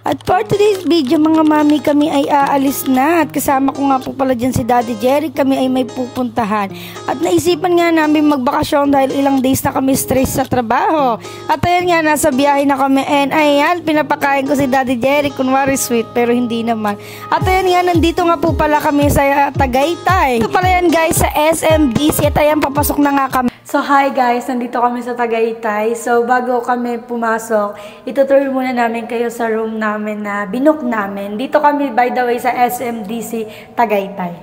At for today's video mga mami, kami ay aalis na at kasama ko nga po pala dyan si Daddy Jerry. Kami ay may pupuntahan at naisipan nga namin magbakasyon dahil ilang days na kami stress sa trabaho. At ayan nga, nasa biyahe na kami and ayan, pinapakain ko si Daddy Jerry, kunwari sweet pero hindi naman. At ayan nga, nandito nga po pala kami sa Tagaytay. Ito pala yan guys sa SMDC at ayan, papasok na nga kami. So hi guys, nandito kami sa Tagaytay. So bago kami pumasok, itutur muna namin kayo sa room namin na binook namin. Dito kami by the way sa SMDC Tagaytay.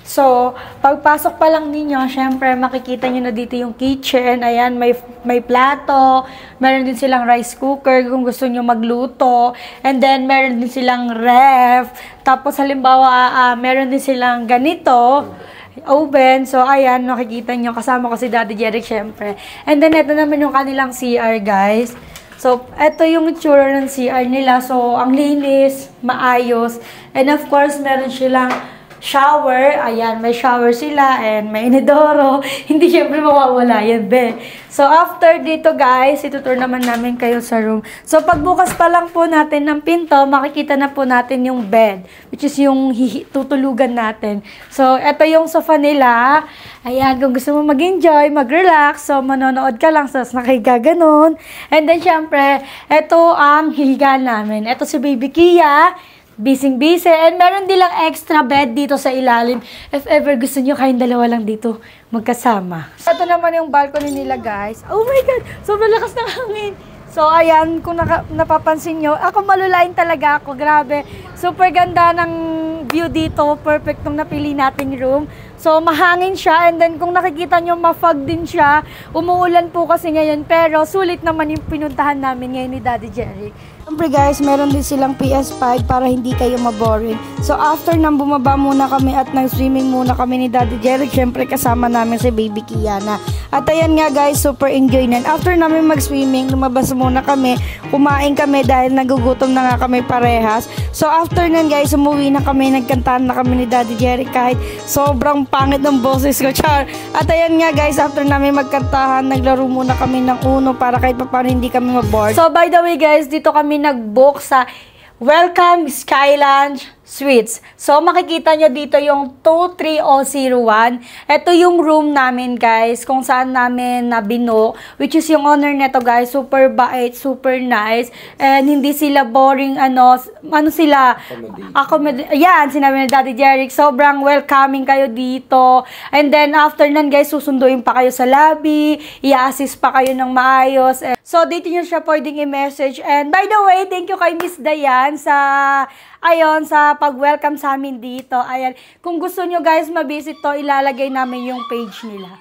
So pagpasok pa lang ninyo, syempre makikita nyo na dito yung kitchen. Ayan, may plato, meron din silang rice cooker kung gusto nyo magluto. And then meron din silang ref. Tapos halimbawa, meron din silang ganito. Open. So, ayan, nakikita nyo. Kasama ko si Daddy Jerry, syempre. And then, ito naman yung kanilang CR, guys. So, ito yung itsura ng CR nila. So, ang linis, maayos. And of course, meron silang shower. Ayan, may shower sila and may inodoro. Hindi syempre mawawala yan, be. So, after dito, guys, itutur naman namin kayo sa room. So, pagbukas pa lang po natin ng pinto, makikita na po natin yung bed, which is yung tutulugan natin. So, ito yung sofa nila. Ayan, kung gusto mo mag-enjoy, mag-relax, so, manonood ka lang, so, nakahiga ganun. And then, syempre, ito ang hihiga namin. Ito si Baby Kia. Bising-bisi. And meron dilang extra bed dito sa ilalim. If ever gusto nyo kayong dalawa lang dito magkasama. Ito naman yung balcony nila, guys. Oh my God! Sobrang lakas ng hangin. So, ayan, kung napapansin nyo, ako malulain talaga ako. Grabe. Super ganda ng view dito. Perfect nung napili nating room. So, mahangin siya. And then, kung nakikita nyo, ma-fog din siya. Umuulan po kasi ngayon. Pero, sulit naman yung pinuntahan namin ngayon ni Daddy Jerry. Siyempre guys, meron din silang PS5 para hindi kayo maboring. So after nang bumaba muna kami at nag-swimming muna kami ni Daddy Jerry, siyempre kasama namin si Baby Kiana. At ayan nga guys, super enjoy na. After namin mag-swimming, lumabas muna kami, kumain kami dahil nagugutom na nga kami parehas. So after nun guys, umuwi na kami, nagkantahan na kami ni Daddy Jerry kahit sobrang pangit ng boses ko, char. At ayan nga guys, after namin magkantahan, naglaro muna kami ng Uno para kahit paano hindi kami maboard. So by the way guys, dito kami nag-book sa Welcome Skyland Suites. So, makikita nyo dito yung 23001. Ito yung room namin, guys, kung saan namin nabino, which is yung owner neto, guys, super bait, super nice, and hindi sila boring, ano sila, yan, sinabi ni Daddy Jerry, sobrang welcoming kayo dito, and then, after nun, guys, susunduin pa kayo sa lobby, i-assist pa kayo ng maayos, so, dito nyo siya pwedeng i-message, and by the way, thank you kay Miss Dayan sa pag-welcome sa amin dito. Ayan, kung gusto nyo guys ma-visit to, ilalagay namin yung page nila.